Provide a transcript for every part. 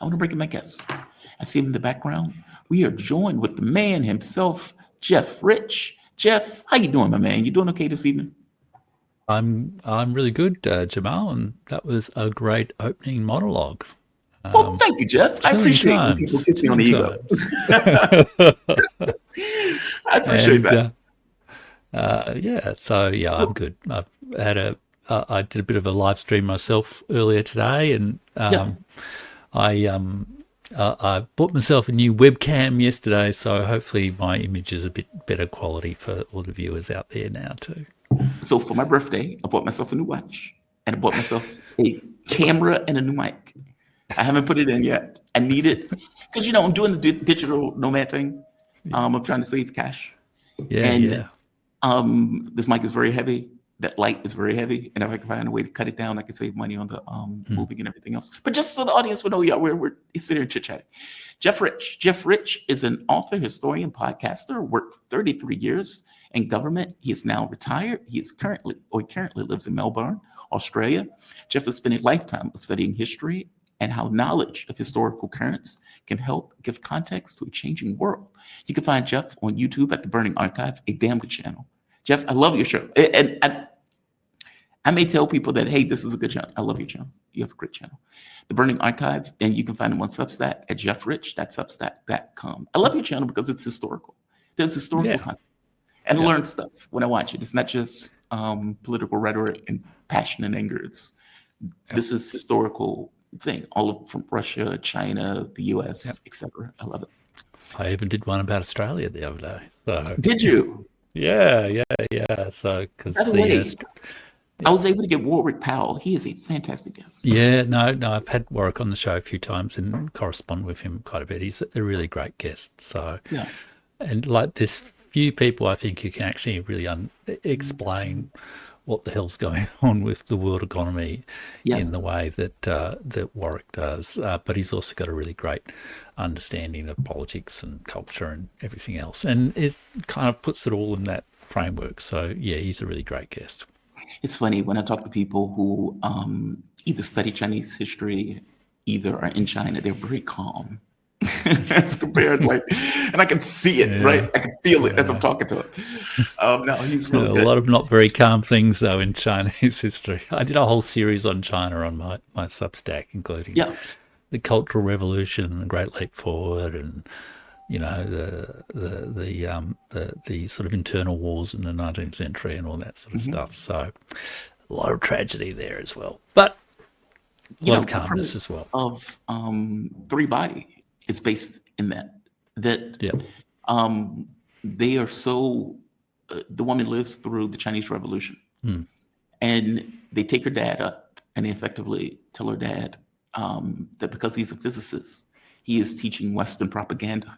I want to bring in my guest. I see him in the background. We are joined with the man himself, Jeff Rich. Jeff, how you doing, my man? You doing okay this evening? I'm really good, Jamal, and that was a great opening monologue. Well, thank you, Jeff. I Chilling appreciate when people times, kiss me on the chilling ego. times. I appreciate And that. I'm good. I did a bit of a live stream myself earlier today, and Yeah. I bought myself a new webcam yesterday, so hopefully my image is a bit better quality for all the viewers out there now too. So for my birthday, I bought myself a new watch and I bought myself a camera and a new mic. I haven't put it in yet. I need it because I'm doing the digital nomad thing. I'm trying to save cash, and Yeah. this mic is very heavy. That light is very heavy, and if I can find a way to cut it down, I can save money on the Hmm. moving and everything else. But just so the audience will know, yeah, we're sitting here chit chatting. Jeff Rich. Jeff Rich is an author, historian, podcaster. Worked 33 years in government. He is now retired. He currently lives in Melbourne, Australia. Jeff has spent a lifetime of studying history and how knowledge of historical currents can help give context to a changing world. You can find Jeff on YouTube at The Burning Archive, a damn good channel. Jeff, I love your show. And I may tell people that, hey, this is a good channel. I love your channel. You have a great channel. The Burning Archive, and you can find him on Substack at jeffrich.substack.com. I love your channel because it's historical. There's historical Yeah. content. And I Yeah. learn stuff when I watch it. It's not just political rhetoric and passion and anger. This is historical thing, from Russia, China, the US, Yep. etc. I love it. I even did one about Australia the other day. So Did you? yeah. So By because the way, I was able to get Warwick Powell. He is a fantastic guest. no, I've had Warwick on the show a few times and correspond with him quite a bit. He's a really great guest. So, Yeah. and like there's few people I think who can actually really explain what the hell's going on with the world economy in the Yes. way that Warwick does. But he's also got a really great understanding of politics and culture and everything else, and it kind of puts it all in that framework. So yeah, he's a really great guest. It's funny when I talk to people who either study Chinese history, either are in China, they're very calm. As compared, and I can see it, Yeah, right? I can feel it as I'm yeah. talking to him. No, he's A really lot good. of not very calm things though in Chinese history. I did a whole series on China on my Substack, including Yeah. the Cultural Revolution and the Great Leap Forward, and the sort of internal wars in the 19th century and all that sort of Mhm. stuff. So a lot of tragedy there as well, but a lot of The calmness as premise well. of Three Body is based in that Yeah. um, they are so. The woman lives through the Chinese Revolution, Hmm. and they take her dad up, and they effectively tell her dad that because he's a physicist, he is teaching Western propaganda,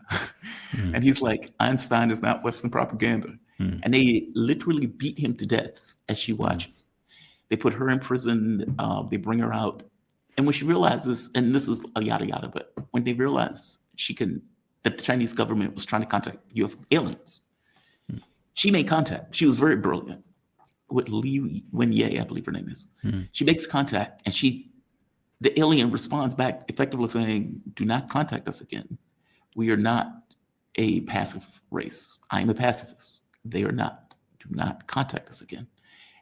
Hmm. and he's like, Einstein is not Western propaganda, Hmm. and they literally beat him to death as she Hmm. watches. They put her in prison. They bring her out, and when she realizes, and this is a yada yada, but when they realize that the Chinese government was trying to contact UFO aliens, she made contact. She was very brilliant with Li Wenye, I believe her name is. Hmm. She makes contact, and the alien responds back effectively saying, "Do not contact us again. We are not a passive race. I am a pacifist. They are not. Do not contact us again."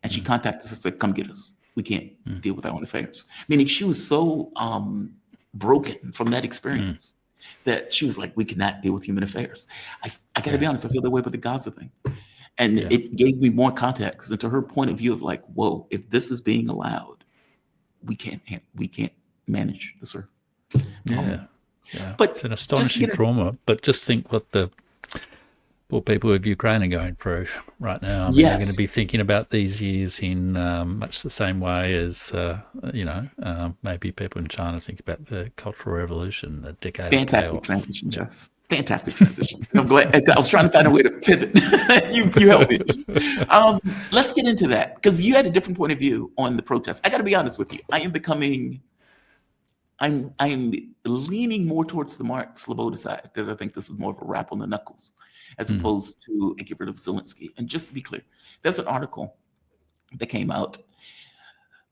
And she Hmm. contacted us and said, "Come get us. We can't Hmm. deal with our own affairs." Meaning she was so broken from that Hmm. experience that she was like, "We cannot deal with human affairs." I got to be Yeah. honest, I feel that way with the Gaza thing. And Yeah. it gave me more context into her point of view of like, whoa, if this is being allowed, we can't manage this earth. Yeah. Yeah. It's But an just to astonishing get it, trauma, but just think what the poor people of Ukraine are going through right now. I mean, they're going to yes, be thinking about these years in much the same way as, maybe people in China think about the Cultural Revolution, the decade of fantastic chaos. transition, Yeah. Jeff. Fantastic transition. I'm glad. I was trying to find a way to pivot. You helped me. Let's get into that because you had a different point of view on the protest. I got to be honest with you. I'm leaning more towards the Mark Sloboda side because I think this is more of a rap on the knuckles as Mm, opposed to a get rid of Zelensky. And just to be clear, there's an article that came out,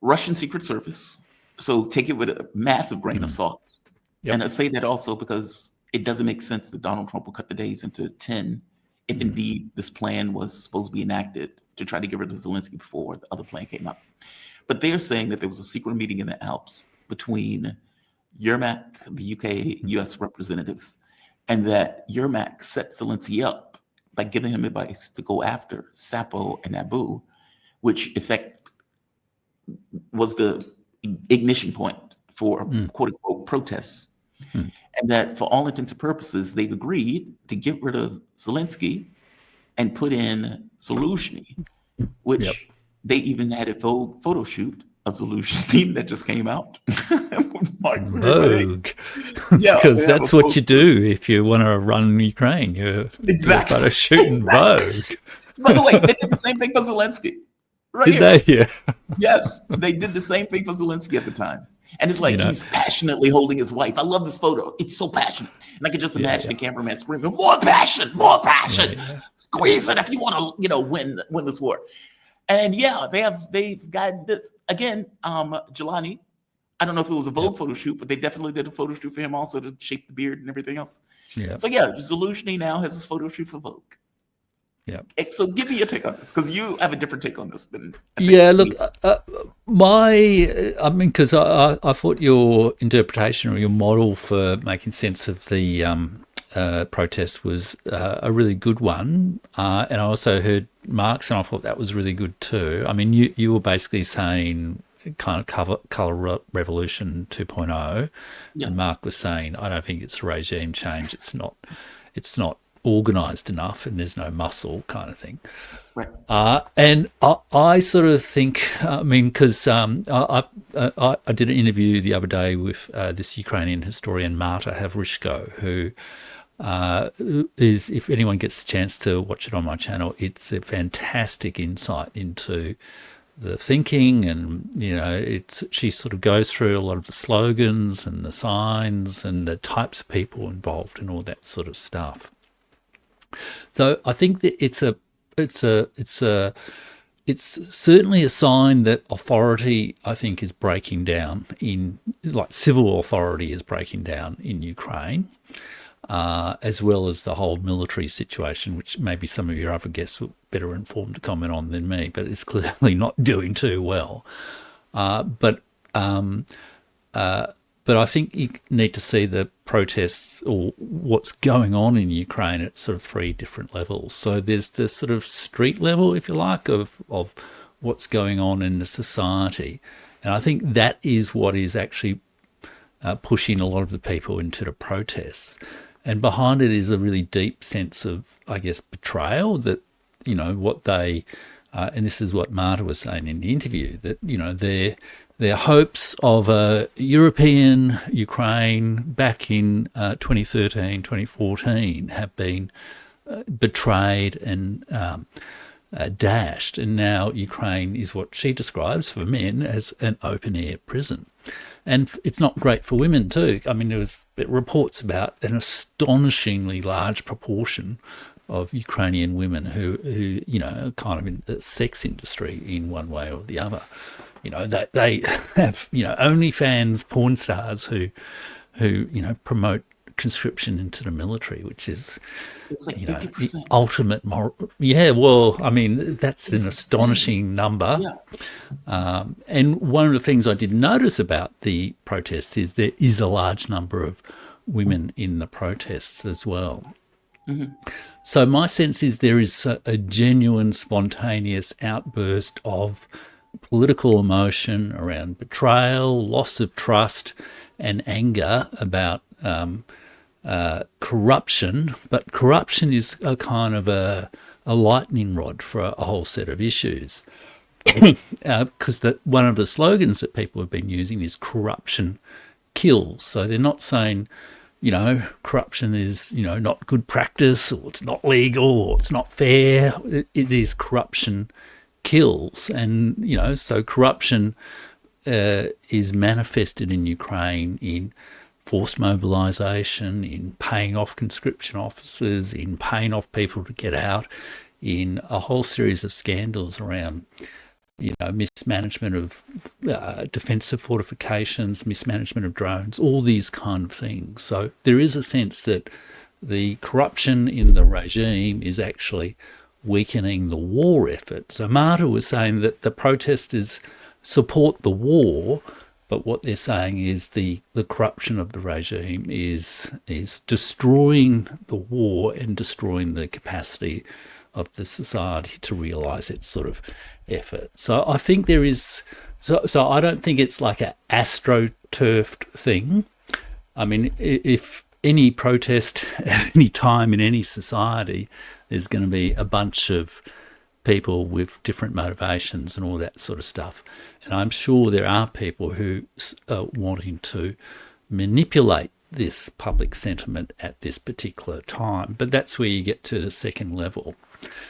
Russian Secret Service. So take it with a massive grain of mm, salt. Yep. And I say that also because it doesn't make sense that Donald Trump will cut the days into 10 if indeed this plan was supposed to be enacted to try to get rid of Zelensky before the other plan came up. But they're saying that there was a secret meeting in the Alps between Yermak, the UK, US representatives, and that Yermak set Zelensky up by giving him advice to go after Sapo and Abu, which effect was the ignition point for quote unquote protests. And that for all intents and purposes, they've agreed to get rid of Zelensky and put in Zelensky, which they even had a photo shoot of Zelensky that just came out. Vogue. Yeah, because that's what you do if you want to run Ukraine. You're photo shooting Vogue. By the way, they did the same thing for Zelensky. Right Did here. they? Yeah. Yes, they did the same thing for Zelensky at the time. And it's like he's passionately holding his wife. I love this photo. It's so passionate. And I can just imagine the cameraman screaming, more passion, squeeze it if you want to, win this war. And they've gotten this again. Jelani, I don't know if it was a Vogue photo shoot, but they definitely did a photo shoot for him also to shape the beard and everything else. Yeah. So Zelensky now has his photo shoot for Vogue. Yeah. So give me your take on this, because you have a different take on this than look, because I thought your interpretation or your model for making sense of the protest was a really good one, and I also heard Mark's, and I thought that was really good too. I mean, you were basically saying kind of color revolution 2.0, and Mark was saying, I don't think it's a regime change. It's not organized enough, and there's no muscle kind of thing. Right. And I sort of think, because I did an interview the other day with this Ukrainian historian Marta Havrishko, who is, if anyone gets the chance to watch it on my channel, it's a fantastic insight into the thinking, and she sort of goes through a lot of the slogans and the signs and the types of people involved and all that sort of stuff. So I think that it's certainly a sign that authority, I think, is breaking down civil authority is breaking down in Ukraine, as well as the whole military situation, which maybe some of your other guests were better informed to comment on than me, but it's clearly not doing too well. But I think you need to see the protests or what's going on in Ukraine at sort of three different levels. So there's the sort of street level, if you like, of what's going on in the society. And I think that is what is actually pushing a lot of the people into the protests. And behind it is a really deep sense of, I guess, betrayal that, what they, and this is what Marta was saying in the interview, that, their hopes of a European Ukraine back in 2013, 2014 have been betrayed and dashed. And now Ukraine is what she describes for men as an open-air prison. And it's not great for women too. I mean, there was reports about an astonishingly large proportion of Ukrainian women who are kind of in the sex industry in one way or the other. They have, OnlyFans porn stars who promote conscription into the military, which is, it's like 50%. The ultimate moral. Yeah, well, I mean, that's an astonishing number. Yeah. And one of the things I did notice about the protests is there is a large number of women in the protests as well. Mm-hmm. So my sense is there is a genuine, spontaneous outburst of political emotion around betrayal, loss of trust, and anger about corruption. But corruption is a kind of a lightning rod for a whole set of issues. Because one of the slogans that people have been using is corruption kills. So they're not saying, corruption is, not good practice, or it's not legal, or it's not fair. It is corruption kills. And, so corruption is manifested in Ukraine in forced mobilization, in paying off conscription officers, in paying off people to get out, in a whole series of scandals around, mismanagement of defensive fortifications, mismanagement of drones, all these kind of things. So there is a sense that the corruption in the regime is actually weakening the war effort. So Marta was saying that the protesters support the war, but what they're saying is the corruption of the regime is destroying the war and destroying the capacity of the society to realise its sort of effort. So I think there is, so I don't think it's like an astroturfed thing. I mean, if any protest at any time in any society, there's going to be a bunch of people with different motivations and all that sort of stuff. And I'm sure there are people who are wanting to manipulate this public sentiment at this particular time. But that's where you get to the second level.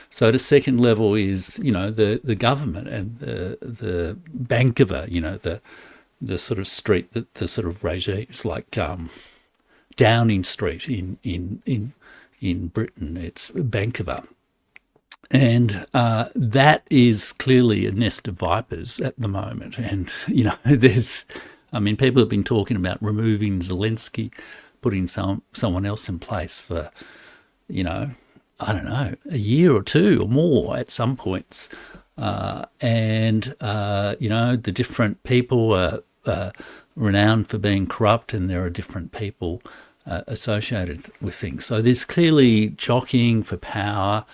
So the second level is, you know, the government and the Bankova, you know, the sort of street, the sort of regimes like Downing Street in Britain. It's Bankova. And that is clearly a nest of vipers at the moment. And, you know, people have been talking about removing Zelensky, putting someone else in place for, you know, I don't know, a year or two or more at some points. You know, the different people are renowned for being corrupt, and there are different people associated with things. So there's clearly jockeying for power.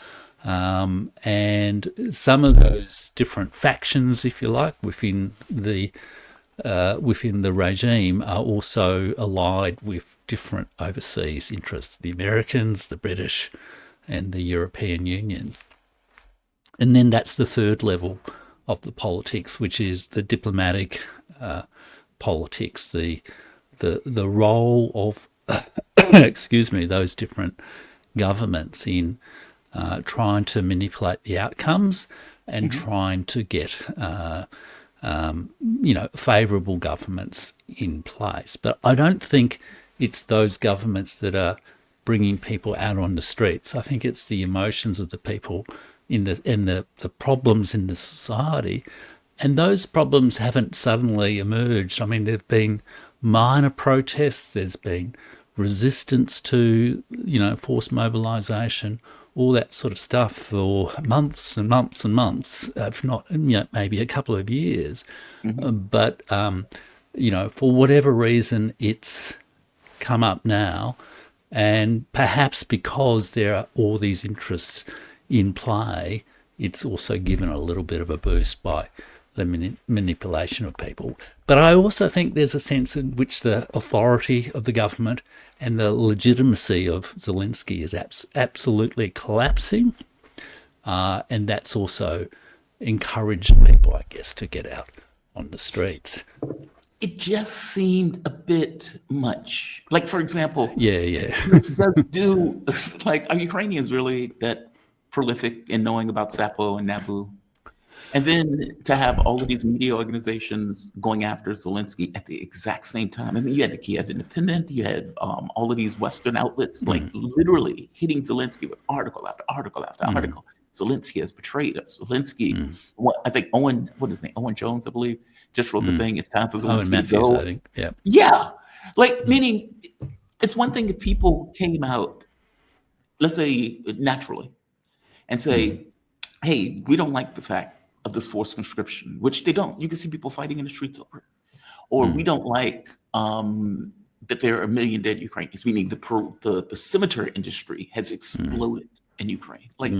And some of those different factions, if you like, within the regime are also allied with different overseas interests, the Americans, the British, and the European Union. And then that's the third level of the politics, which is the diplomatic politics, the role of those different governments in trying to manipulate the outcomes and trying to get, favourable governments in place. But I don't think it's those governments that are bringing people out on the streets. I think it's the emotions of the people in the problems in the society. And those problems haven't suddenly emerged. I mean, there have been minor protests, there's been resistance to, you know, forced mobilisation, all that sort of stuff for months and months and months, if not, you know, maybe a couple of years. But, you know, for whatever reason, it's come up now. And perhaps because there are all these interests in play, it's also given a little bit of a boost by the manipulation of people. But I also think there's a sense in which the authority of the government and the legitimacy of Zelensky is absolutely collapsing. And that's also encouraged people, I guess, to get out on the streets. It just seemed a bit much. Like, for example, Yeah. Are Ukrainians really that prolific in knowing about Sapo and Nabu? And then to have all of these media organizations going after Zelensky at the exact same time. I mean, you had the Kiev Independent, you had all of these Western outlets, like literally hitting Zelensky with article after article after article. Zelensky has betrayed us. Zelensky, I think Owen Jones, I believe, just wrote the thing. It's time for Zelensky to go. I think. Yeah. Yeah. Like, meaning it's one thing if people came out, let's say naturally, and say, hey, we don't like the fact of this forced conscription, which they don't. You can see people fighting in the streets over it. Or we don't like that there are 1 million dead Ukrainians, meaning the cemetery industry has exploded in Ukraine. Like,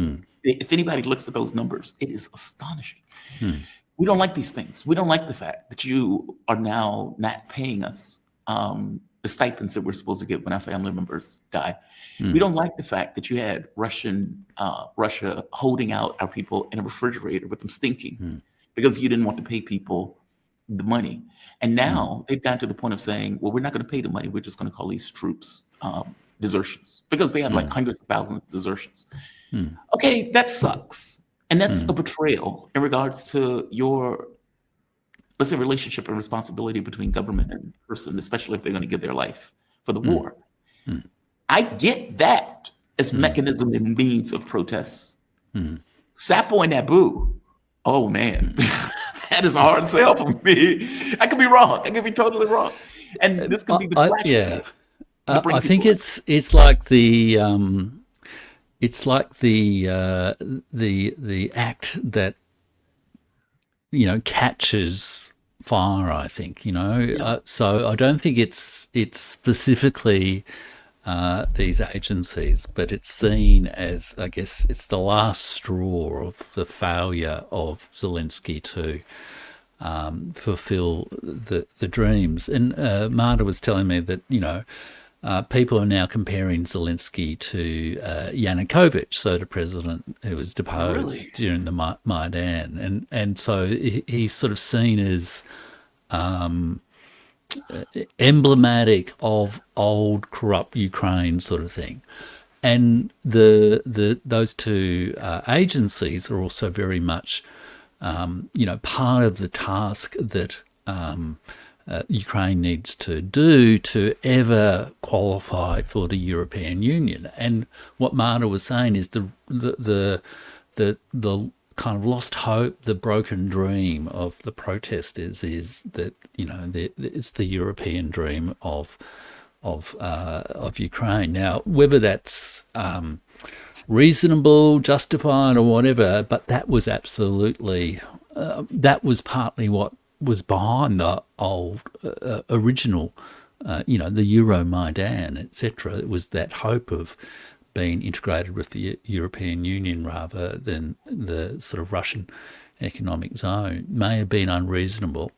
if anybody looks at those numbers, it is astonishing. We don't like these things. We don't like the fact that you are now not paying us the stipends that we're supposed to get when our family members die. We don't like the fact that you had Russia holding out our people in a refrigerator with them stinking because you didn't want to pay people the money. And now they've gotten to the point of saying, well, we're not going to pay the money. We're just going to call these troops desertions because they have like hundreds of thousands of desertions. Okay, that sucks. And that's a betrayal in regards to your, let's say, relationship and responsibility between government and person, especially if they're going to give their life for the war. I get that as mechanism and means of protests. Sapo and Abu, oh man, That is a hard sell for me. I could be wrong. I could be totally wrong. And this could be the Yeah, flashpoint to bring I think people in. it's like the act that catches fire. I think Yeah. so I don't think it's specifically these agencies, but it's seen as, I guess, it's the last straw of the failure of Zelensky to fulfill the dreams. And Marta was telling me that people are now comparing Zelensky to Yanukovych, so the president who was deposed Really? during the Maidan, and so he's sort of seen as emblematic of old corrupt Ukraine sort of thing. And those two agencies are also very much part of the task that Ukraine needs to do to ever qualify for the European Union. And what Marta was saying is the kind of lost hope, the broken dream of the protesters is that it's the European dream of Ukraine. Now, whether that's reasonable, justified, or whatever, but that was absolutely that was partly what was behind the old original, the Euromaidan, etc. It was that hope of being integrated with the European Union rather than the sort of Russian economic zone. May have been unreasonable.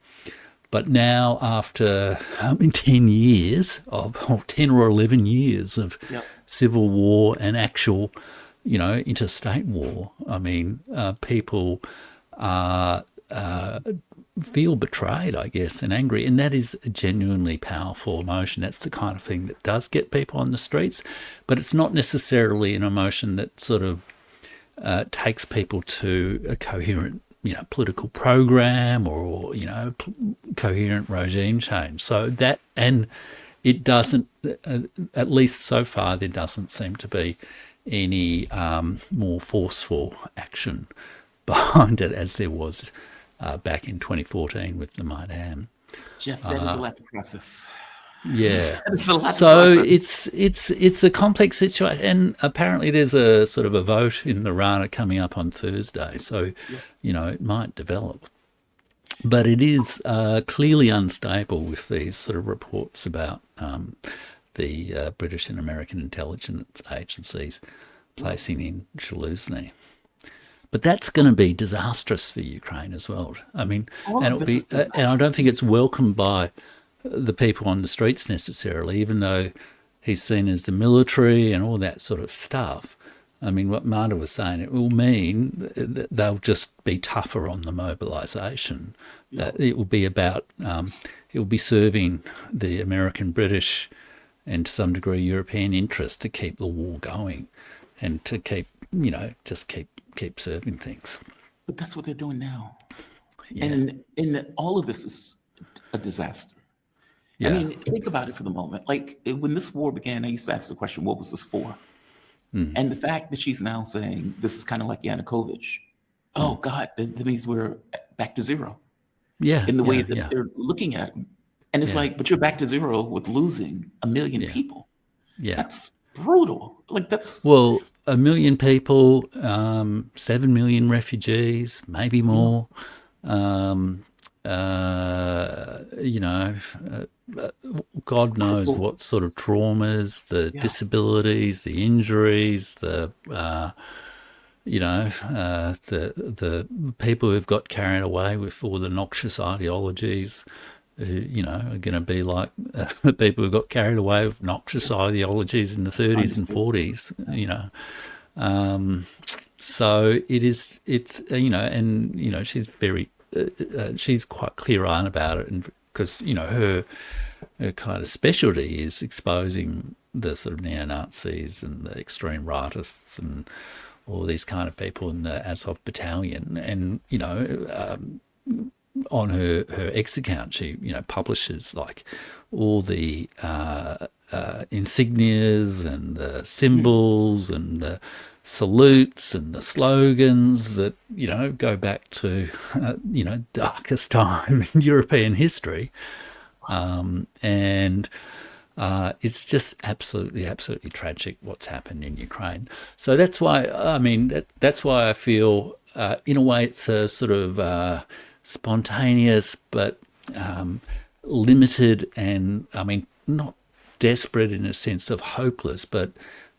But now, after 10 years or 10 or 11 years of civil war and actual, interstate war, I mean, people feel betrayed, I guess, and angry. And that is a genuinely powerful emotion. That's the kind of thing that does get people on the streets. But it's not necessarily an emotion that sort of takes people to a coherent political program or coherent regime change. So that, and it doesn't, at least so far, there doesn't seem to be any more forceful action behind it as there was back in 2014 with the Maidan. Jeff, that is a lot to process. Yeah. That is a lot to So process. it's a complex situation, and apparently there's a sort of a vote in the Rana coming up on Thursday. So it might develop, but it is clearly unstable with these sort of reports about the British and American intelligence agencies placing in Shaluzny. But that's going to be disastrous for Ukraine as well. I mean, and I don't think it's welcomed by the people on the streets necessarily, even though he's seen as the military and all that sort of stuff. I mean, what Marta was saying, it will mean that they'll just be tougher on the mobilisation. It will be about, it will be serving the American, British, and to some degree European interest to keep the war going, and to keep, just keep serving things. But that's what they're doing now. Yeah. And all of this is a disaster. Yeah. I mean, think about it for the moment. Like when this war began, I used to ask the question, what was this for? And the fact that she's now saying this is kind of like Yanukovych. Oh God, that means we're back to zero. Yeah. In the way that they're looking at him. And it's like, but you're back to zero with losing 1 million people. Yeah. That's brutal. Like that's... Well, 1 million people, 7 million refugees, maybe more. God knows what sort of traumas, the disabilities, the injuries, the people who've got carried away with all the noxious ideologies, who, are going to be like the people who got carried away with noxious ideologies in the 30s and 40s, so it's she's very, she's quite clear-eyed about it, and because, her kind of specialty is exposing the sort of neo-Nazis and the extreme rightists and all these kind of people in the Azov battalion. And, on her X account, she, publishes like all the insignias and the symbols and the salutes and the slogans that, go back to, darkest time in European history. And it's just absolutely, absolutely tragic what's happened in Ukraine. So that's why, that's why I feel, in a way, it's a sort of spontaneous but limited and, not desperate in a sense of hopeless, but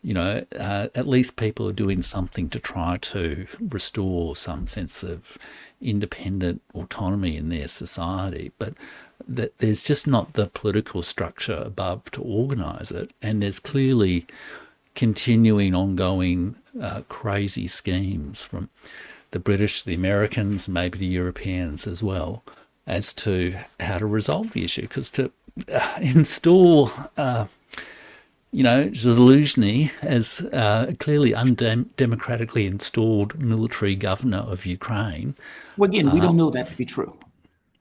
at least people are doing something to try to restore some sense of independent autonomy in their society. But that there's just not the political structure above to organise it, and there's clearly continuing, ongoing, crazy schemes from the British, the Americans, maybe the Europeans as well, as to how to resolve the issue. Because to install Zelensky as clearly undemocratically installed military governor of Ukraine. Well, again, we don't know that to be true.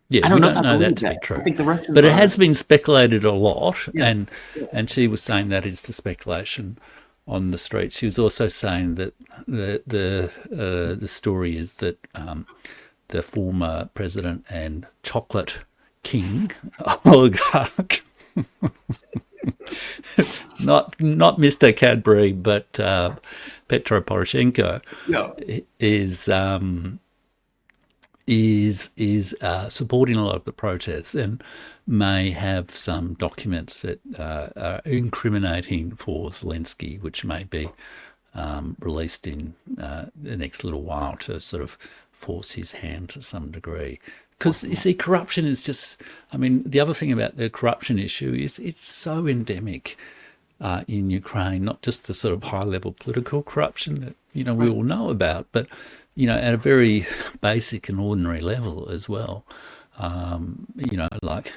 Yeah, I don't we know don't if I know that believe to that. be true. I think the Russians But it are- has been speculated a lot, Yeah. and she was saying that is the speculation on the street. She was also saying that the story is that the former president and chocolate king oligarch, not Mr. Cadbury, but Petro Poroshenko, Yeah. is supporting a lot of the protests and may have some documents that are incriminating for Zelensky, which may be released in the next little while to sort of force his hand to some degree. Because, you see, corruption is just, the other thing about the corruption issue is it's so endemic in Ukraine, not just the sort of high-level political corruption that, we all know about, but, at a very basic and ordinary level as well. Like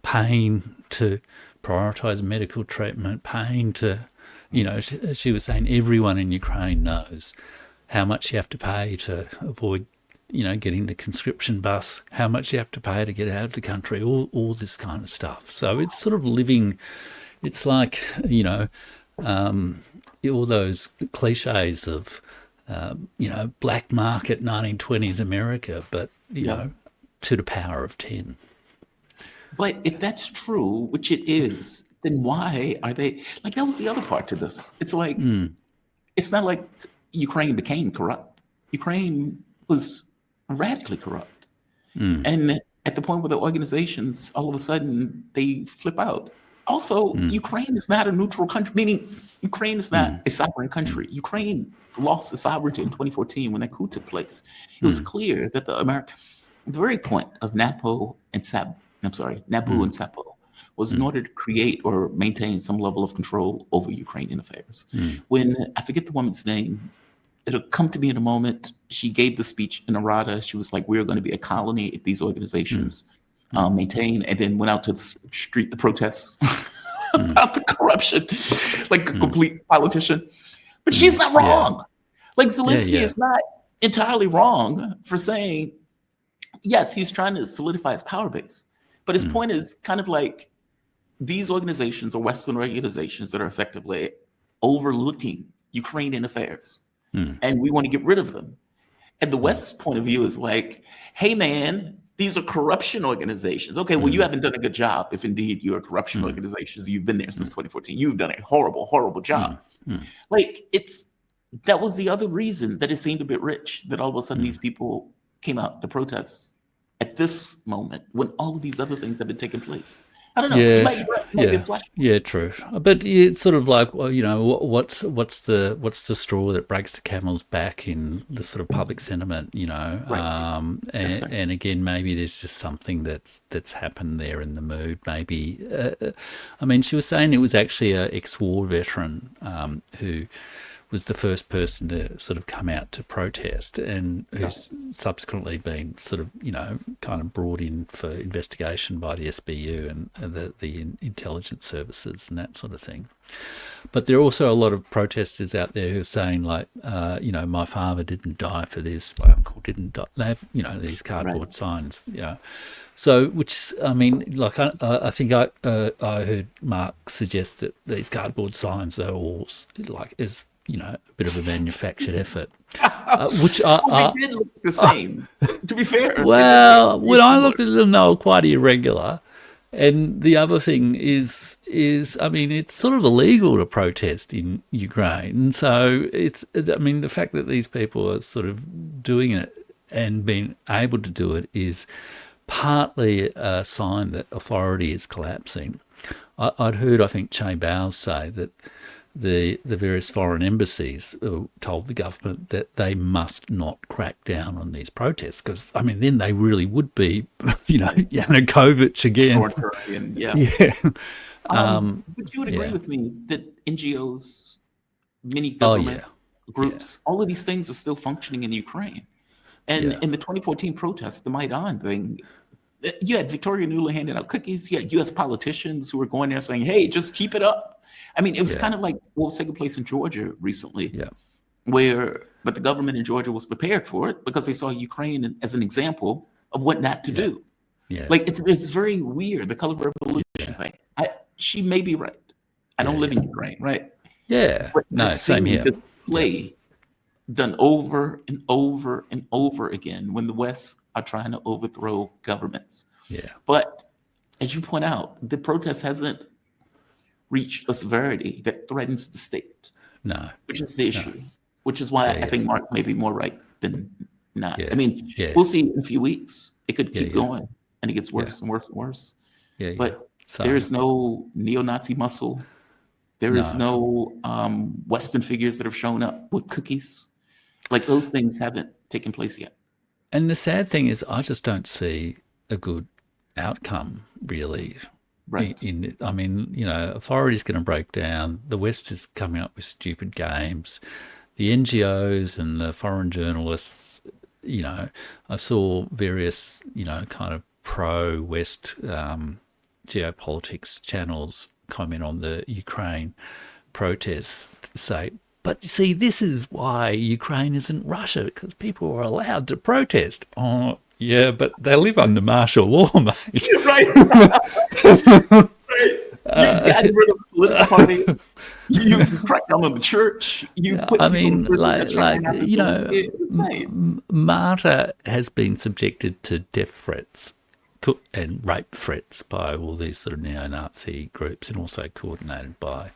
paying to prioritise medical treatment, paying to, she was saying everyone in Ukraine knows how much you have to pay to avoid, getting the conscription bus, how much you have to pay to get out of the country, all this kind of stuff. So it's sort of living, it's like, all those cliches of, black market 1920s America, but, to the power of 10. But if that's true, which it is, then why are they like that was the other part to this? It's like it's not like Ukraine became corrupt. Ukraine was radically corrupt. And at the point where the organizations all of a sudden they flip out. Also, Ukraine is not a neutral country, meaning Ukraine is not a sovereign country. Ukraine lost its sovereignty in 2014 when that coup took place. It was clear that the very point of NAPO and NABU and SAPO was in order to create or maintain some level of control over Ukrainian affairs. When I forget the woman's name, it'll come to me in a moment. She gave the speech in Arada. She was like, "We're going to be a colony if these organizations maintain," and then went out to the street, the protests about the corruption, like a complete politician. But she's not wrong. Like Zelensky is not entirely wrong for saying, yes, he's trying to solidify his power base. But his point is kind of like these organizations are Western organizations that are effectively overlooking Ukrainian affairs. And we want to get rid of them. And the West's point of view is like, hey, man, these are corruption organizations. Okay, well, you haven't done a good job if indeed you're a corruption organization. You've been there since 2014. You've done a horrible, horrible job. Like, that was the other reason that it seemed a bit rich, that all of a sudden these people came out to protest at this moment when all of these other things have been taking place. I don't know. Yeah, It might be a flash. yeah, true. But it's sort of like, well, what's the straw that breaks the camel's back in the sort of public sentiment, Right. and again, maybe there's just something that's happened there in the mood. Maybe, she was saying it was actually an ex-war veteran who was the first person to sort of come out to protest, and who's subsequently been sort of, kind of brought in for investigation by the SBU and the intelligence services and that sort of thing. But there are also a lot of protesters out there who are saying, like, my father didn't die for this, my uncle didn't die. They have, these cardboard signs, So, which, I think I heard Mark suggest that these cardboard signs are all, like, as a bit of a manufactured effort, which Well, they did look the same. To be fair, they did look well, very when I similar. looked at them, they were quite irregular. And the other thing is I mean, it's sort of illegal to protest in Ukraine. So I mean, the fact that these people are sort of doing it and being able to do it is partly a sign that authority is collapsing. I'd heard, I think, Che Bowes say that the various foreign embassies told the government that they must not crack down on these protests because, I mean, then they really would be, Yanukovych again. Authoritarian, yeah. Yeah. But you would agree Yeah. with me that NGOs, many Oh, yeah. governments, Yeah. groups, all of these things are still functioning in Ukraine. And Yeah. in the 2014 protests, the Maidan thing, you had Victoria Nuland handing out cookies. You had U.S. politicians who were going there saying, "Hey, just keep it up." I mean, it was Yeah. kind of like what was taking place in Georgia recently, Yeah. but the government in Georgia was prepared for it because they saw Ukraine as an example of what not to Yeah. do. Yeah. Like it's very weird. The color revolution thing. She may be right. I Yeah. don't live Yeah. in Ukraine, right? Yeah. But No, I've same seen here. this Yeah. play done over and over and over again when the West are trying to overthrow governments. Yeah. But as you point out, the protest hasn't reached a severity that threatens the state, No. which is the No. issue, which is why Yeah. I Yeah. think Mark may be more right than not. I Yeah. mean, Yeah. we'll see in a few weeks. It could Yeah. keep Yeah. going and it gets Yeah. worse and worse and worse. Yeah. Yeah. But there Same. is no neo-Nazi muscle. There is No. no Western figures that have shown up with cookies. Like those things haven't taken place yet. And the sad thing is, I just don't see a good outcome, really. Right. I mean, authority's going to break down. The West is coming up with stupid games. The NGOs and the foreign journalists, I saw various, kind of pro-West geopolitics channels comment on the Ukraine protests to say, but see, this is why Ukraine isn't Russia, because people are allowed to protest. Oh, yeah, but they live under martial law, mate. Right. Right. You've gotten rid of political parties. You've cracked down on the church. You put I people in mean, prison that try not to do it. It's insane. Marta has been subjected to death threats and rape threats by all these sort of neo-Nazi groups, and also coordinated by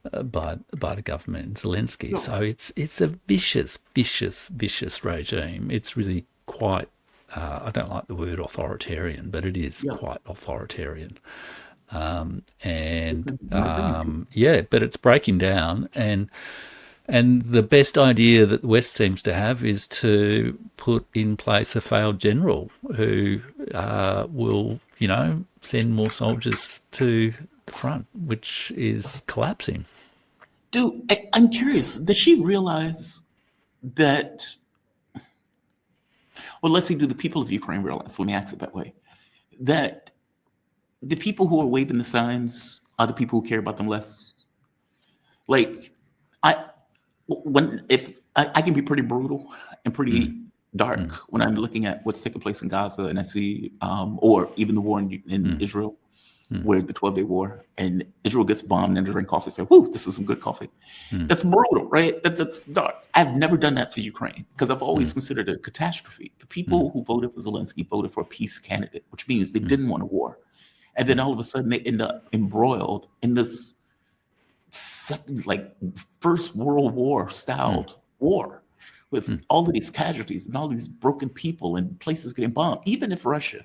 the government and Zelensky. So it's a vicious regime. It's really quite. I don't like the word authoritarian, but it is quite authoritarian. But it's breaking down, and the best idea that the West seems to have is to put in place a failed general who will, send more soldiers to the front, which is collapsing. Dude, I'm curious. Does she realize that? Well, let's see. Do the people of Ukraine realize? Let me ask it that way. That the people who are waving the signs are the people who care about them less. Like, I can be pretty brutal and pretty dark when I'm looking at what's taking place in Gaza, and I see, or even the war in Israel, where the 12-day war, and Israel gets bombed and they drink coffee and say, "Whoo, this is some good coffee." That's brutal, right? That's dark. I've never done that for Ukraine because I've always considered it a catastrophe. The people who voted for Zelensky voted for a peace candidate, which means they didn't want a war. And then all of a sudden they end up embroiled in this First World War styled war with all of these casualties and all these broken people and places getting bombed. Even if Russia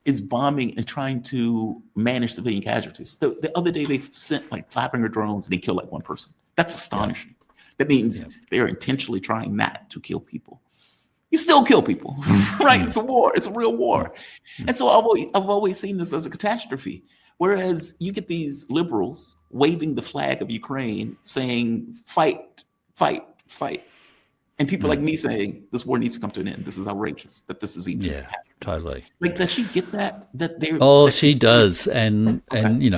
is bombing and trying to manage civilian casualties. The other day they sent like 500 drones and they killed like one person. That's astonishing. That means they are intentionally trying not to kill people. You still kill people, right? It's a war. It's a real war. And so I've always seen this as a catastrophe. Whereas you get these liberals waving the flag of Ukraine saying, fight, fight, fight. And people like me saying, this war needs to come to an end. This is outrageous that this is even happening. Totally. Like, does she get that? She does. And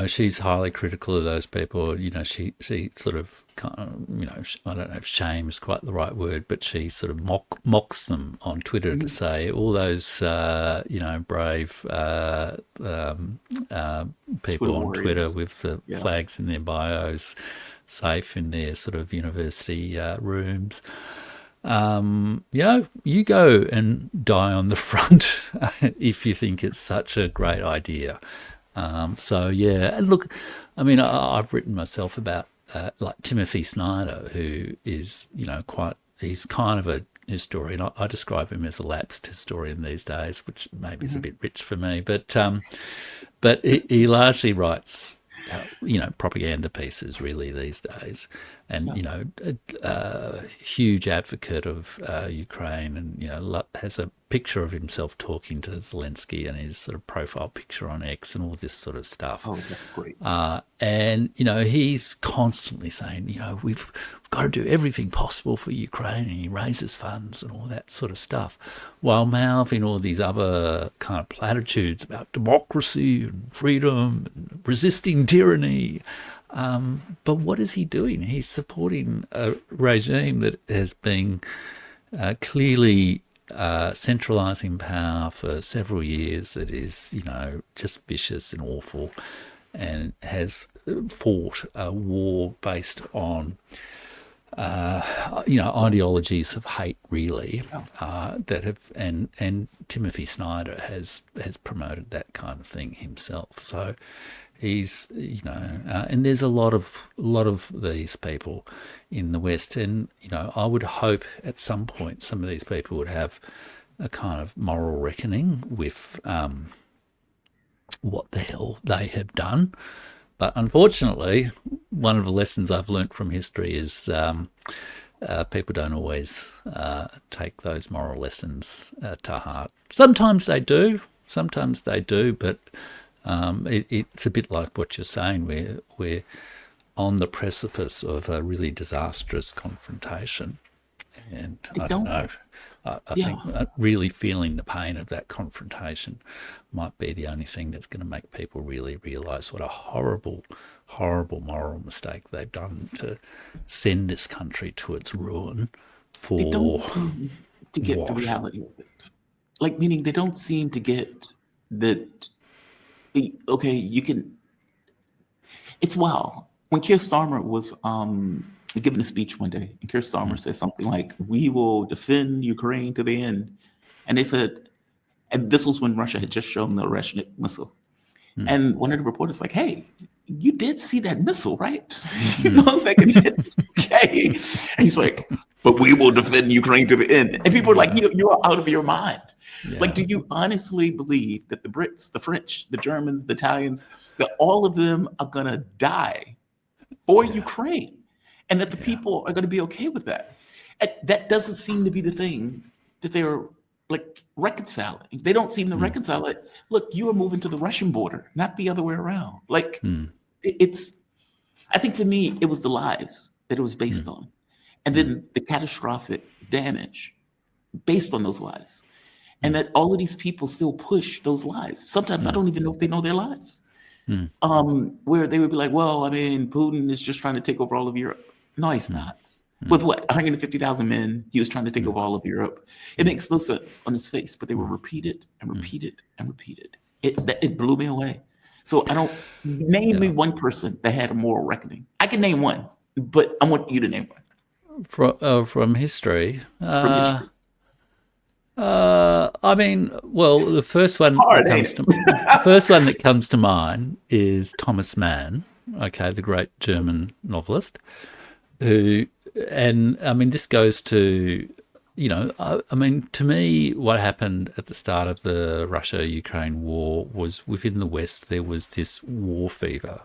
she's highly critical of those people. She sort of, I don't know if shame is quite the right word, but she sort of mocks them on Twitter to say all those, brave people on Twitter with the flags in their bios safe in their sort of university rooms. You go and die on the front if you think it's such a great idea. And look, I mean, I've written myself about like Timothy Snyder, who is, he's kind of a historian. I describe him as a lapsed historian these days, which maybe is a bit rich for me, but he largely writes, propaganda pieces really these days, and a huge advocate of Ukraine, and has a picture of himself talking to Zelensky and his sort of profile picture on X and all this sort of stuff. Oh, that's great. And he's constantly saying, we've got to do everything possible for Ukraine, and he raises funds and all that sort of stuff, while mouthing all these other kind of platitudes about democracy and freedom and resisting tyranny. But what is he doing? He's supporting a regime that has been clearly centralising power for several years, that is, just vicious and awful, and has fought a war based on ideologies of hate, really, that have, and Timothy Snyder has promoted that kind of thing himself. So he's, and there's a lot of these people in the West, and I would hope at some point some of these people would have a kind of moral reckoning with what the hell they have done. But unfortunately, one of the lessons I've learnt from history is people don't always take those moral lessons to heart. Sometimes they do, but it's a bit like what you're saying. We're on the precipice of a really disastrous confrontation. And I don't know. I think really feeling the pain of that confrontation might be the only thing that's going to make people really realise what a horrible, horrible moral mistake they've done to send this country to its ruin. They don't seem to get the reality of it. Like, meaning they don't seem to get that, okay, you can... It's wow. When Keir Starmer was giving a speech one day, and Keir Starmer said something like, "We will defend Ukraine to the end." And they said, and this was when Russia had just shown the Oreshnik missile. And one of the reporters like, "Hey, you did see that missile, right?" That can hit. Okay. And he's like, "But we will defend Ukraine to the end." And people are like, "You're out of your mind." Yeah. Like, do you honestly believe that the Brits, the French, the Germans, the Italians, that all of them are going to die for Ukraine? And that the people are going to be okay with that. That doesn't seem to be the thing that they're like reconciling. They don't seem to reconcile it. Look, you are moving to the Russian border, not the other way around. Like it's, I think for me, it was the lies that it was based on. And then the catastrophic damage based on those lies. And that all of these people still push those lies. Sometimes I don't even know if they know their lies. Where they would be like, well, I mean, Putin is just trying to take over all of Europe. No, he's not. With what? 150,000 men, he was trying to take over all of Europe. It makes no sense on his face, but they were repeated and repeated and repeated. It blew me away. So I don't, name me one person that had a moral reckoning. I can name one, but I want you to name one. From history. I mean, well, the first one that comes to mind is Thomas Mann, the great German novelist, who, and I mean, this goes to, I mean, to me, what happened at the start of the Russia-Ukraine war was within the West, there was this war fever.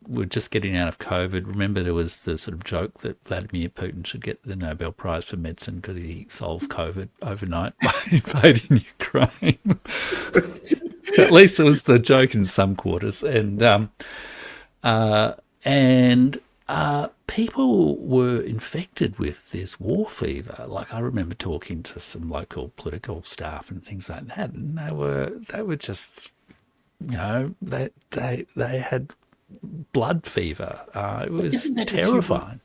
We're just getting out of COVID. Remember, there was the sort of joke that Vladimir Putin should get the Nobel Prize for Medicine because he solved COVID overnight by invading Ukraine. At least it was the joke in some quarters. And people were infected with this war fever. Like, I remember talking to some local political staff and things like that, and they were just, they had blood fever. It was terrifying.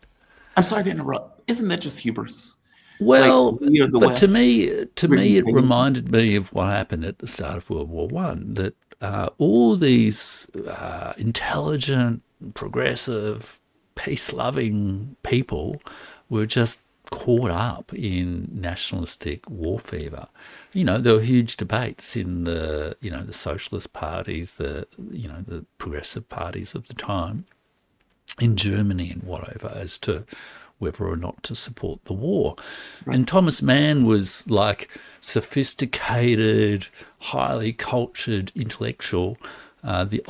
I'm sorry to interrupt. Isn't that just hubris? Well, but West, to me, it reminded me of what happened at the start of World War One. That all these intelligent, progressive, peace-loving people were just caught up in nationalistic war fever. There were huge debates in the socialist parties, the progressive parties of the time in Germany and whatever, as to whether or not to support the war. Right. And Thomas Mann was like sophisticated, highly cultured intellectual, the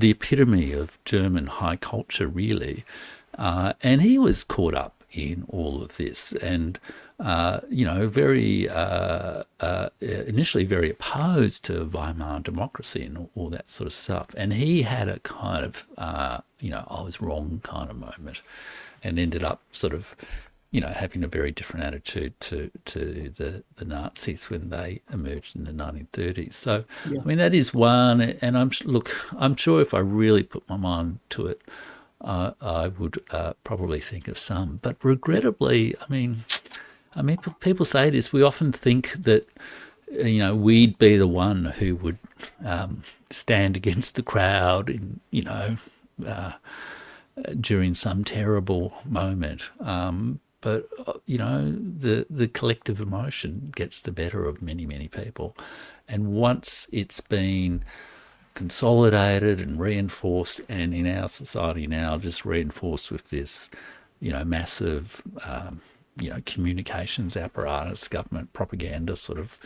epitome of German high culture, really. And he was caught up in all of this, and very initially very opposed to Weimar democracy and all that sort of stuff. And he had a kind of I was wrong kind of moment, and ended up sort of having a very different attitude to the Nazis when they emerged in the 1930s. So yeah. I mean, that is one, and I'm sure if I really put my mind to it, I would probably think of some. But regrettably, I mean, people say this. We often think that we'd be the one who would stand against the crowd in during some terrible moment. But the collective emotion gets the better of many, many people, and once it's been consolidated and reinforced, and in our society now just reinforced with this massive communications apparatus, government propaganda sort of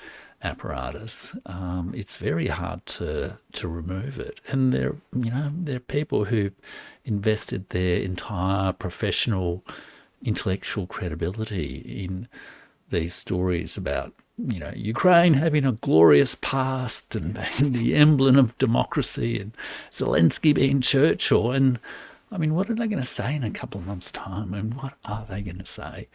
apparatus, it's very hard to remove it. And there are people who invested their entire professional intellectual credibility in these stories about Ukraine having a glorious past and being the emblem of democracy, and Zelensky being Churchill. And I mean, what are they going to say in a couple of months' time? And what are they going to say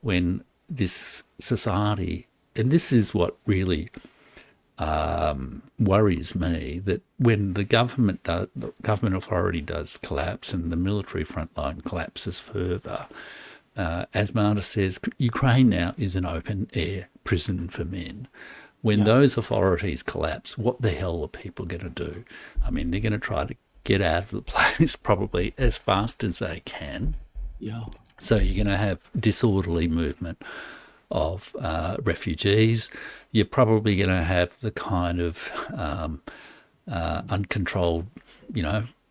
when this society, and this is what really worries me, that when the government authority does collapse and the military front line collapses further, as Marta says, Ukraine now is an open-air prison for men. When those authorities collapse, what the hell are people going to do? I mean, they're going to try to get out of the place probably as fast as they can. Yeah. So you're going to have disorderly movement of refugees. You're probably going to have the kind of uncontrolled,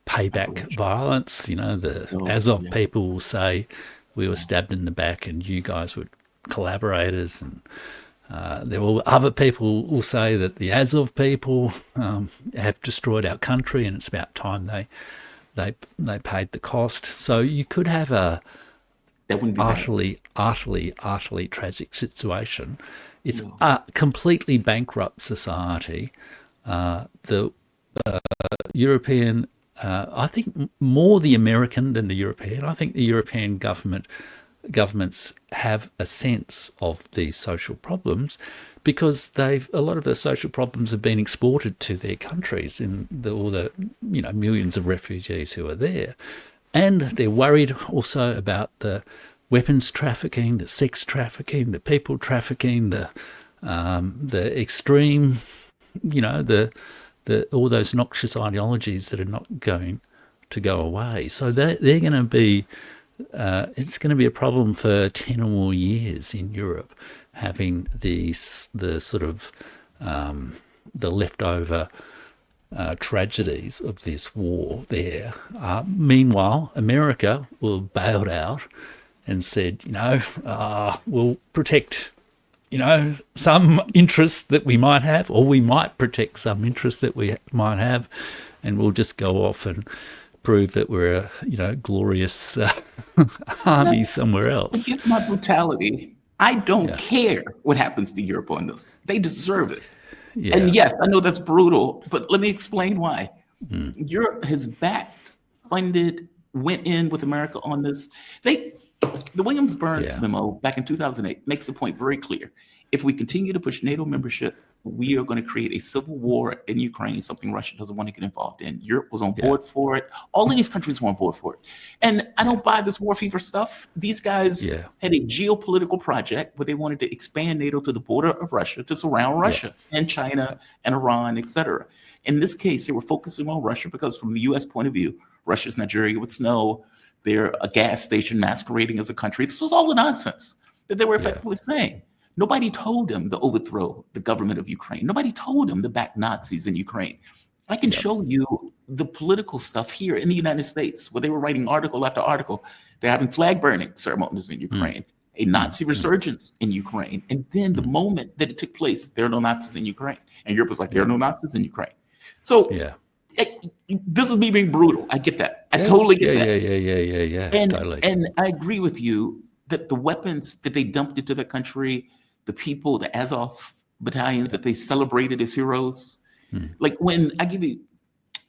payback violence. The Azov people will say, we were stabbed in the back and you guys were collaborators. And there will other people will say that the Azov people have destroyed our country, and it's about time they paid the cost. So you could have a utterly tragic situation. It's a completely bankrupt society. The European, I think more the American than the European. I think the European governments have a sense of these social problems, because a lot of the social problems have been exported to their countries in all the millions of refugees who are there. And they're worried also about the weapons trafficking, the sex trafficking, the people trafficking, the extreme, all those noxious ideologies that are not going to go away. So they're going to be, it's going to be a problem for 10 or more years in Europe, having the sort of the leftover tragedies of this war there. Meanwhile, America will bailed out and said, we'll protect, some interests that we might have, or we might protect some interests that we might have, and we'll just go off and prove that we're a, glorious army somewhere else. Forget my brutality. I don't care what happens to Europe on this. They deserve it. Yeah. And yes, I know that's brutal, but let me explain why. Europe has backed, funded, went in with America on this. The Williams-Burns memo back in 2008 makes the point very clear. If we continue to push NATO membership, we are going to create a civil war in Ukraine, something Russia doesn't want to get involved in. Europe was on board for it. All of these countries were on board for it. And I don't buy this war fever stuff. These guys had a geopolitical project where they wanted to expand NATO to the border of Russia, to surround Russia and China and Iran, et cetera. In this case, they were focusing on Russia because from the U.S. point of view, Russia's Nigeria with snow. They're a gas station masquerading as a country. This was all the nonsense that they were effectively saying. Nobody told them to overthrow the government of Ukraine. Nobody told them to back Nazis in Ukraine. I can show you the political stuff here in the United States where they were writing article after article. They're having flag burning ceremonies in Ukraine, a Nazi resurgence in Ukraine. And then the moment that it took place, there are no Nazis in Ukraine. And Europe was like, there are no Nazis in Ukraine. So this is me being brutal. I get that. I totally get that. Yeah. Totally. And I agree with you that the weapons that they dumped into the country, the people, the Azov battalions that they celebrated as heroes, like when I give you,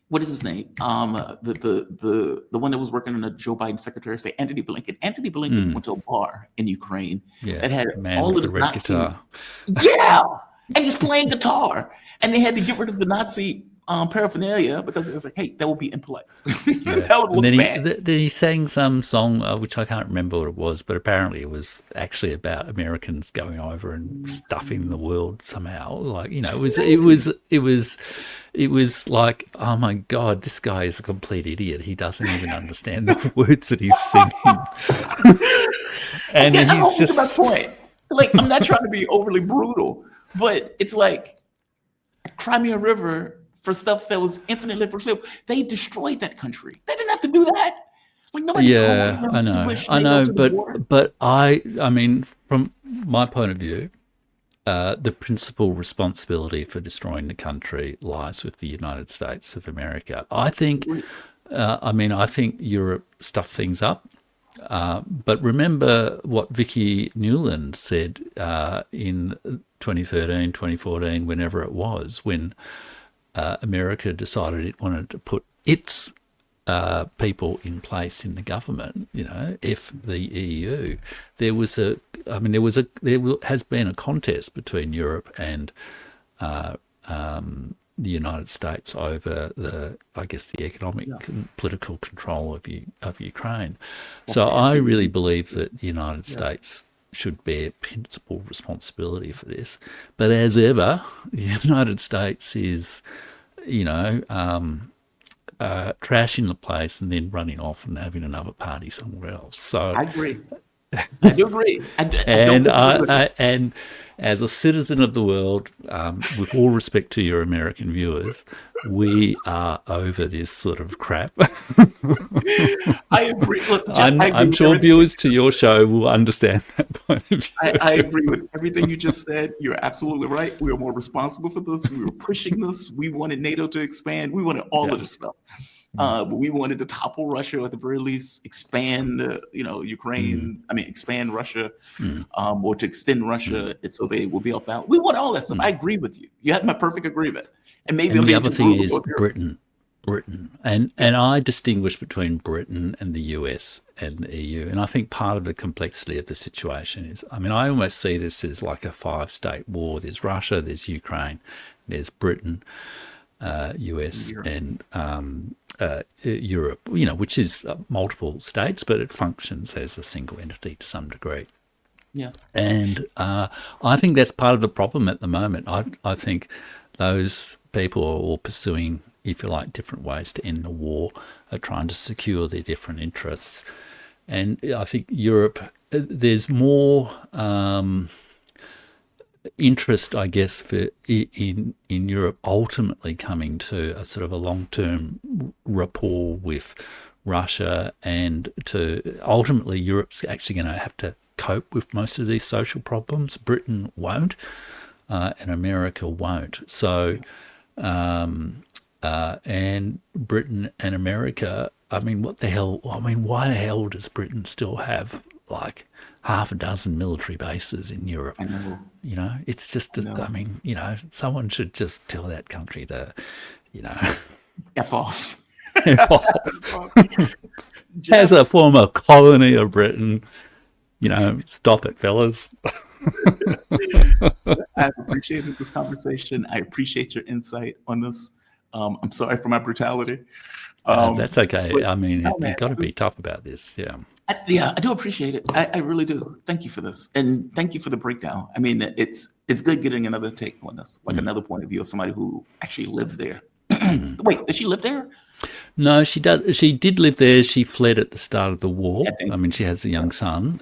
what is his name? The one that was working on the Joe Biden secretary, say Anthony Blinken. Anthony Blinken went to a bar in Ukraine that had all of the red guitar. Yeah, and he's playing guitar, and they had to get rid of the Nazi paraphernalia because it was like, hey, that would be impolite. That would look bad. Then he sang some song, which I can't remember what it was, but apparently it was actually about Americans going over and stuffing the world somehow. Like, you know, it was like, oh my God, this guy is a complete idiot. He doesn't even understand the words that he's singing. And Again, he's just my point. Like, I'm not trying to be overly brutal, but it's like Crimea River. For stuff that was infinitely pursued, they destroyed that country. They didn't have to do that. Like nobody told them I know, but I mean, from my point of view, the principal responsibility for destroying the country lies with the United States of America. I think, I think Europe stuffed things up. But remember what Vicky Newland said in 2013, 2014, whenever it was, when America decided it wanted to put its people in place in the government, you know, if the EU, there has been a contest between Europe and the United States over the economic and political control of Ukraine. So I really believe that the United States should bear principal responsibility for this. But as ever, the United States is, you know, trashing the place and then running off and having another party somewhere else. So I agree. I do agree. And as a citizen of the world, with all respect to your American viewers, we are over this sort of crap. I agree. Look, Jeff, I'm sure viewers to your show will understand that point of view. I agree with everything you just said. You're absolutely right. We are more responsible for this. We were pushing this. We wanted NATO to expand. We wanted all of this stuff. But we wanted to topple Russia, or at the very least expand, Ukraine. Expand Russia, or to extend Russia, so they will be up out. We want all that stuff. I agree with you. You have my perfect agreement. And maybe the other thing is Britain, and I distinguish between Britain and the US and the EU. And I think part of the complexity of the situation is, I almost see this as like a 5-state war. There's Russia, there's Ukraine, there's Britain, US, and Europe, which is multiple states, but it functions as a single entity to some degree. Yeah. And I think that's part of the problem at the moment. I think those people are all pursuing, if you like, different ways to end the war, are trying to secure their different interests. And I think Europe, there's more interest, I guess, in Europe ultimately coming to a sort of a long-term rapport with Russia, and to ultimately Europe's actually going to have to cope with most of these social problems. Britain won't, and America won't. So, and Britain and America, what the hell? Why the hell does Britain still have like half a dozen military bases in Europe? I know. It's just, someone should just tell that country to, F off. As a former colony of Britain, stop it, fellas. I've appreciated this conversation. I appreciate your insight on this. I'm sorry for my brutality. That's okay. You've got to be tough about this. Yeah. I do appreciate it. I really do. Thank you for this, and thank you for the breakdown. It's good getting another take on this, like another point of view of somebody who actually lives there. Wait, did she live there? No, she does. She did live there. She fled at the start of the war. Yeah, I mean, she has a young son,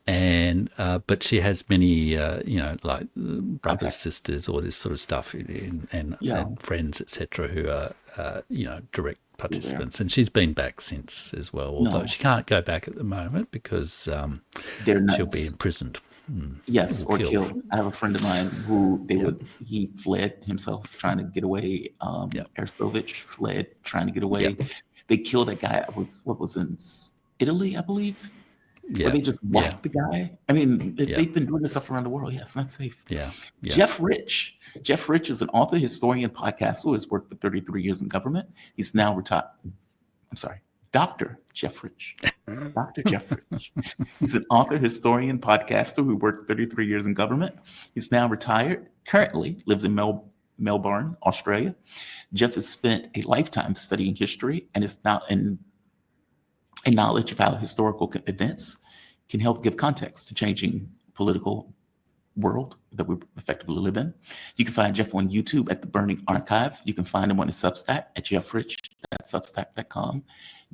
but she has many, like brothers, Contact. sisters, all this sort of stuff, Yeah. and friends, etc., who are, direct There. participants. And she's been back since as well, although No. she can't go back at the moment because They're she'll nuts. be imprisoned. Yes, or killed. killed. I have a friend of mine who he fled himself trying to get away. Arstovich fled trying to get away. They killed that guy. What was in Italy, I believe. Yeah, Where they just whacked the guy. I mean, they've been doing this stuff around the world. Yeah, it's not safe. Yeah. Jeff Rich. Jeff Rich is an author, historian, podcaster who has worked for 33 years in government. He's now retired. I'm sorry, Dr. Jeff Rich. Dr. Jeff Rich. He's an author, historian, podcaster who worked 33 years in government. He's now retired, currently lives in Melbourne, Australia. Jeff has spent a lifetime studying history and is now in a knowledge of how historical events can help give context to changing political world that we effectively live in. You can find Jeff on YouTube at The Burning Archive. You can find him on his Substack at jeffrich.substack.com.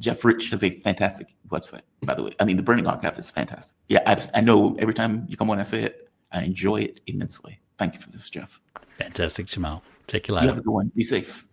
Jeff Rich has a fantastic website, by the way. I mean, The Burning Archive is fantastic. Yeah, I know every time you come on, I say it. I enjoy it immensely. Thank you for this, Jeff. Fantastic, Jamal. Check you You later. have a good one. Be safe.